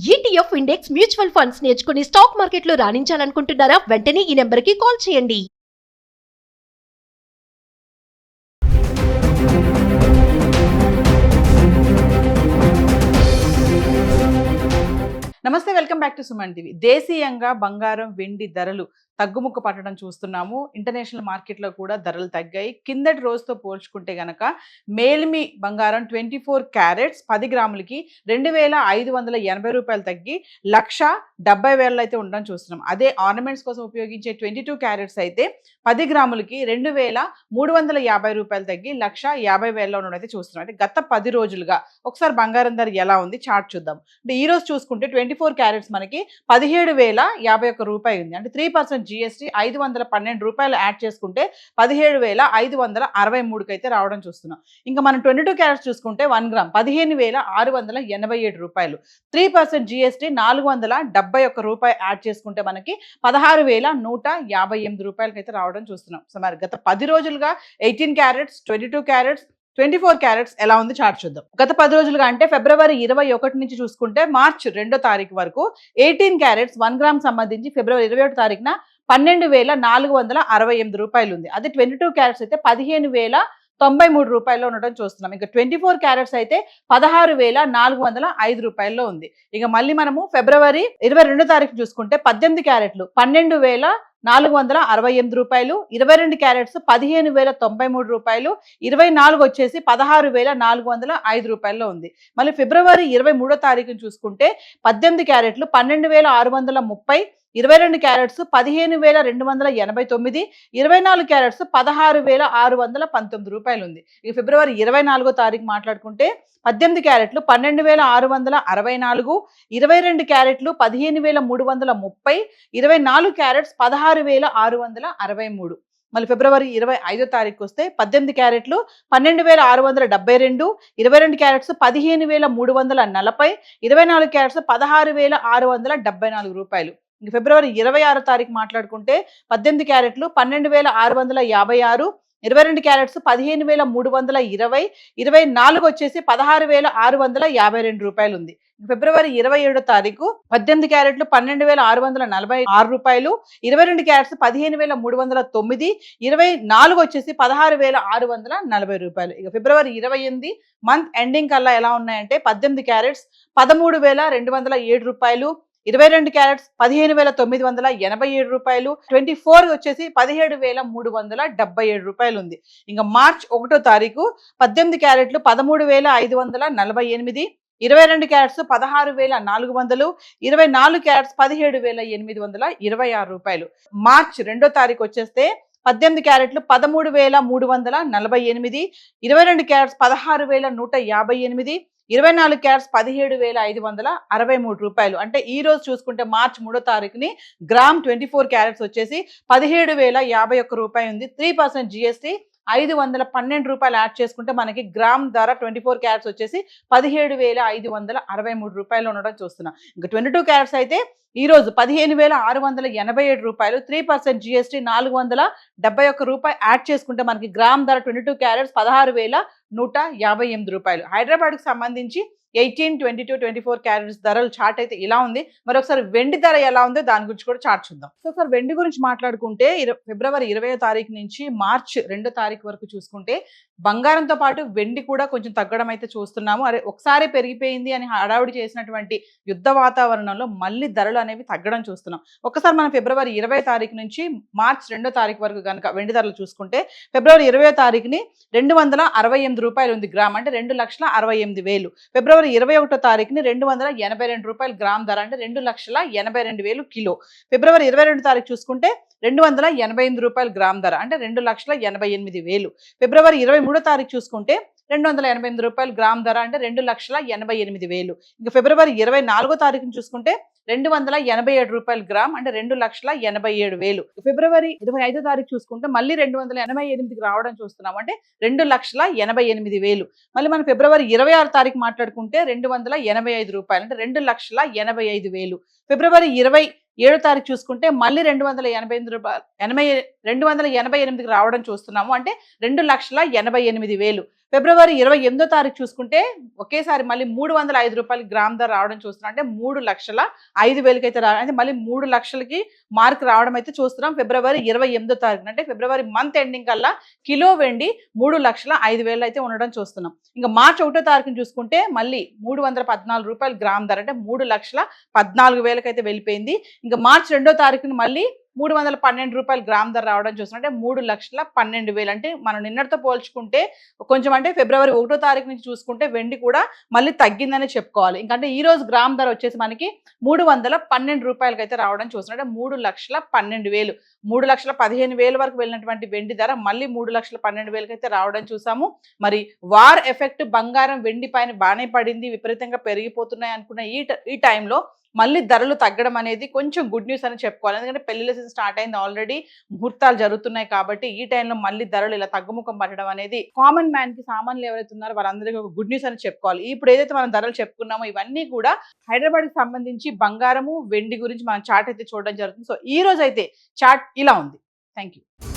ETF index mutual funds నేర్చుకుని stock మార్కెట్లో రాణించాలనుకుంటున్నారా? వెంటనే ఈ నెంబర్కి కాల్ చేయండి. నమస్తే, welcome back to Suman TV. దేశీయంగా బంగారం వెండి ధరలు తగ్గుముక్క పట్టడం చూస్తున్నాము. ఇంటర్నేషనల్ మార్కెట్లో కూడా ధరలు తగ్గాయి. కిందటి రోజుతో పోల్చుకుంటే గనక మేల్మి బంగారం 24 క్యారెట్స్ 10 గ్రాములకి 2,580 రూపాయలు తగ్గి 1,70,000 అయితే ఉండడం చూస్తున్నాం. అదే ఆర్నమెంట్స్ కోసం ఉపయోగించే 22 క్యారెట్స్ అయితే 10 గ్రాములకి 2,350 రూపాయలు తగ్గి 1,50,000 ఉండడం అయితే చూస్తున్నాం. అంటే గత 10 రోజులుగా ఒకసారి బంగారం ధర ఎలా ఉంది చార్ట్ చూద్దాం. అంటే ఈ రోజు చూసుకుంటే 24 క్యారెట్స్ మనకి 17,051 రూపాయలు ఉంది. అంటే 3% జిఎస్టీ 512 రూపాయలు యాడ్ చేసుకుంటే 17,563కి అయితే రావడం చూస్తున్నాం. ఇంకా మనం 22 క్యారెట్స్ చూసుకుంటే 1 గ్రామ్ 15,687 రూపాయలు. 3% జిఎస్టీ 471 రూపాయలు యాడ్ చేసుకుంటే మనకి 16,158 రూపాయలకి అయితే రావడం చూస్తున్నాం. సో మరి గత 10 రోజులుగా 18 క్యారెట్స్ 22 క్యారెట్స్ 24 క్యారెట్స్ ఎలా ఉంది చార్ట్ చూద్దాం. గత 10 రోజులుగా అంటే ఫిబ్రవరి 21 నుంచి చూసుకుంటే మార్చ్ 2వ తారీఖు వరకు 18 క్యారెట్స్ 1 గ్రామ్ సంబంధించి ఫిబ్రవరి 21 తారీఖున 12,468 రూపాయలు ఉంది. అదే 22 క్యారెట్స్ అయితే 15,093 రూపాయల్లో ఉండడం చూస్తున్నాం. ఇంకా 24 క్యారెట్స్ అయితే 16,405 రూపాయల్లో ఉంది. ఇక మళ్ళీ మనము ఫిబ్రవరి 22 తారీఖు చూసుకుంటే 18 క్యారెట్లు 12,468 రూపాయలు, 22 క్యారెట్స్ 15,093 రూపాయలు, 24 వచ్చేసి 16,405 రూపాయల్లో ఉంది. మళ్ళీ ఫిబ్రవరి 23 తారీఖుని చూసుకుంటే 18 క్యారెట్లు 12,630, 22 క్యారెట్స్ 15,289, 24 క్యారెట్స్ 16,619 రూపాయలు ఉంది. ఇక ఫిబ్రవరి 24 తారీఖు మాట్లాడుకుంటే 18 క్యారెట్లు 12,664, 22 క్యారెట్లు 15,330, 24 క్యారెట్స్ 16,663. మళ్ళీ ఫిబ్రవరి 25 తారీఖు వస్తే 18 క్యారెట్లు 12,672, 22 క్యారెట్స్ 15,340, 24 క్యారెట్స్ 16,674 రూపాయలు. ఇంక ఫిబ్రవరి 26 తారీఖు మాట్లాడుకుంటే 18 క్యారెట్లు 12,656, 22 క్యారెట్స్ 15,320, 24 వచ్చేసి 16,652 రూపాయలు ఉంది. ఫిబ్రవరి 27 తారీఖు 18 క్యారెట్లు 12,646 రూపాయలు, 22 క్యారెట్స్ 15,309, 24 వచ్చేసి 16,640 రూపాయలు. ఇక ఫిబ్రవరి 28 మంత్ ఎండింగ్ కల్లా ఎలా ఉన్నాయంటే 18 క్యారెట్స్ 13,207 రూపాయలు, 22 క్యారెట్స్ 15,987 రూపాయలు, 24 వచ్చేసి 17,377 రూపాయలు ఉంది. ఇంకా మార్చ్ 1 తారీఖు 18 క్యారెట్లు 13,548, 22 క్యారెట్స్ 16,400, 24 క్యారెట్స్ 17,826 రూపాయలు. మార్చ్ 2 తారీఖు వచ్చేస్తే 18 క్యారెట్లు 13,348, 22 క్యారెట్స్ 16,158, 24 క్యారెట్స్ 17,563 రూపాయలు. అంటే ఈ రోజు చూసుకుంటే మార్చ్ 3 తారీఖుని గ్రామ్ 24 క్యారెట్స్ వచ్చేసి 17,051 రూపాయలు ఉంది. 3% జిఎస్టీ 512 రూపాయలు యాడ్ చేసుకుంటే మనకి గ్రామ్ ధర 24 క్యారెట్స్ వచ్చేసి 17,563 రూపాయలు ఉండడం చూస్తున్నాం. ఇంకా 22 క్యారెట్స్ అయితే ఈ రోజు 15,687 రూపాయలు, 3% జిఎస్టీ 471 రూపాయలు యాడ్ చేసుకుంటే మనకి గ్రామ్ ధర 22 క్యారెట్స్ 16,158 రూపాయలు. హైదరాబాద్కి సంబంధించి 18, 22, 24 క్యారెట్స్ ధరలు చార్ట్ అయితే ఇలా ఉంది. మరొకసారి వెండి ధర ఎలా ఉందో దాని గురించి కూడా చార్ట్ చూద్దాం. సో సార్ వెండి గురించి మాట్లాడుకుంటే ఫిబ్రవరి 20 తారీఖు నుంచి మార్చ్ 2 తారీఖు వరకు చూసుకుంటే బంగారంతో పాటు వెండి కూడా కొంచెం తగ్గడం అయితే చూస్తున్నాము. అరే ఒకసారి పెరిగిపోయింది అని హడావుడి చేసినటువంటి యుద్ధ వాతావరణంలో మళ్ళీ ధరలు అనేవి తగ్గడం చూస్తున్నాం. ఒకసారి మనం ఫిబ్రవరి 20 తారీఖు నుంచి మార్చ్ 2 తారీఖు వరకు కనుక వెండి ధరలు చూసుకుంటే ఫిబ్రవరి 20 తారీఖుని 268 రూపాయలు ఉంది గ్రామ్, అంటే 2,68,000. ఫిబ్రవరి 21 తారీఖుని 282 రూపాయలు గ్రామ్ ధర, అంటే 2,82,000 కిలో. ఫిబ్రవరి 22 తారీఖు చూసుకుంటే 288 రూపాయలు గ్రామ్ ధర, అంటే 2,88,000. ఫిబ్రవరి 23 తారీఖు చూసుకుంటే 288 రూపాయలు గ్రామ్ ధర, అంటే 2,88,000. ఇంకా ఫిబ్రవరి 24 తారీఖుని చూసుకుంటే 287 రూపాయలు గ్రామ్, అంటే 2,87,000. ఫిబ్రవరి 25 తారీఖు చూసుకుంటే మళ్ళీ 288కి రావడం చూస్తున్నాం, అంటే 2,88,000. మళ్ళీ మనం ఫిబ్రవరి 26 తారీఖు మాట్లాడుకుంటే 285 రూపాయలు, అంటే 2,85,000. ఫిబ్రవరి 27 తారీఖు చూసుకుంటే మళ్ళీ 288కి రావడం చూస్తున్నాము, అంటే 2,88,000. ఫిబ్రవరి 28వ తారీఖు చూసుకుంటే ఒకేసారి మళ్ళీ 305 రూపాయలు గ్రామ్ ధర రావడం చూస్తున్నాం. అంటే 3,05,000కి అయితే అంటే మళ్ళీ 3 లక్షలకి మార్క్ రావడం అయితే చూస్తున్నాం ఫిబ్రవరి 28వ తారీఖున. అంటే ఫిబ్రవరి మంత్ ఎండింగ్ కల్లా కిలో వెండి 3,05,000 అయితే ఉండడం చూస్తున్నాం. ఇంకా మార్చి 1వ తారీఖున చూసుకుంటే మళ్ళీ 314 రూపాయలు గ్రామ్ ధర, అంటే 3,14,000కి అయితే వెళ్ళిపోయింది. ఇంకా మార్చి 2వ తారీఖున మళ్ళీ 312 రూపాయలు గ్రామ్ ధర రావడం చూస్తున్నాం. అంటే 3,12,000. అంటే మనం నిన్నటితో పోల్చుకుంటే కొంచెం, అంటే ఫిబ్రవరి 1వ తారీఖు నుంచి చూసుకుంటే వెండి కూడా మళ్ళీ తగ్గిందని చెప్పుకోవాలి. ఇంకంటే ఈ రోజు గ్రామ్ ధర వచ్చేసి మనకి 312 రూపాయలకి అయితే రావడం చూస్తున్నాం. అంటే 3,12,000, 3,15,000 వరకు వెళ్ళినటువంటి వెండి ధర మళ్ళీ 3,12,000కి అయితే రావడం చూసాము. మరి వార్ ఎఫెక్ట్ బంగారం వెండి పైన బాగానే పడింది, విపరీతంగా పెరిగిపోతున్నాయి అనుకున్న ఈ టైంలో మళ్ళీ ధరలు తగ్గడం అనేది కొంచెం గుడ్ న్యూస్ అని చెప్పుకోవాలి. ఎందుకంటే పెళ్లిళ్ళ సీజన్ స్టార్ట్ అయింది, ఆల్రెడీ ముహూర్తాలు జరుగుతున్నాయి కాబట్టి ఈ టైంలో మళ్ళీ ధరలు ఇలా తగ్గుముఖం పట్టడం అనేది కామన్ మ్యాన్ కి, సామాన్యులు ఎవరైతే ఉన్నారో వాళ్ళందరికీ ఒక గుడ్ న్యూస్ అని చెప్పుకోవాలి. ఇప్పుడు ఏదైతే మనం ధరలు చెప్పుకున్నామో ఇవన్నీ కూడా హైదరాబాద్ కి సంబంధించి బంగారము వెండి గురించి మనం చార్ట్ అయితే చూడడం జరుగుతుంది. సో ఈ రోజు అయితే చార్ట్ ఇలా ఉంది. Thank you.